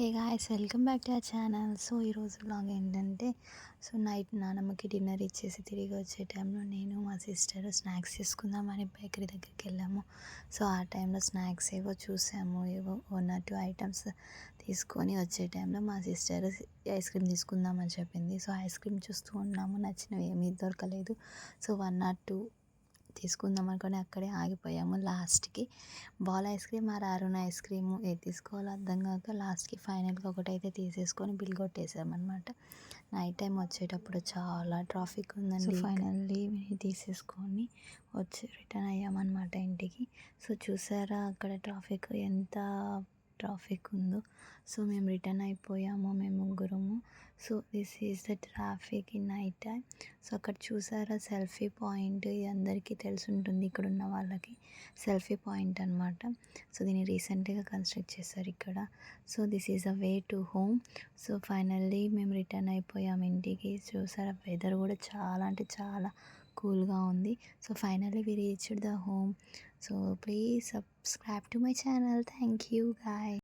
Hey guys, welcome back to our channel. So ఈరోజు vlog ఏంటంటే, night నానమ్మకి dinner ఇచ్చేసి తిరిగి వచ్చే టైంలో నేను మా సిస్టర్ స్నాక్స్ తీసుకుందామని బేకరీ దగ్గరికి వెళ్ళాము. సో ఆ టైంలో స్నాక్స్ ఏవో చూసాము, ఏవో 1 or 2 ఐటమ్స్ తీసుకొని వచ్చే టైంలో మా సిస్టర్ ఐస్ క్రీమ్ తీసుకుందామని చెప్పింది. సో ఐస్ క్రీమ్ చూస్తూ ఉన్నాము, నచ్చినవి ఏమీ దొరకలేదు. సో 1 or 2 తీసుకుందాం అనుకొని అక్కడే ఆగిపోయాము. లాస్ట్కి ball ice cream or Arun ice cream ఏది తీసుకోవాలో అర్థం కాక లాస్ట్కి ఫైనల్గా ఒకటైతే తీసేసుకొని బిల్ కొట్టేసామన్నమాట. నైట్ టైం వచ్చేటప్పుడు చాలా ట్రాఫిక్ ఉందండి. ఫైనల్లీ తీసేసుకొని వచ్చి రిటర్న్ అయ్యామన్నమాట ఇంటికి. సో చూసారా అక్కడ ట్రాఫిక్ ఉందో. సో మేము రిటర్న్ అయిపోయాము, మేము ముగ్గురము. So this is the traffic in night time. So అక్కడ చూసారా సెల్ఫీ పాయింట్, ఇది అందరికీ తెలిసి ఉంటుంది ఇక్కడ ఉన్న వాళ్ళకి. సెల్ఫీ పాయింట్ అనమాట. సో దీన్ని రీసెంట్గా కన్స్ట్రక్ట్ చేశారు ఇక్కడ. So this is a way to home. So finally మేము రిటర్న్ అయిపోయాము ఇంటికి. చూసారా వెదర్ కూడా చాలా అంటే చాలా కూల్గా ఉంది. So finally we reached the home. So please subscribe to my channel. Thank you guy.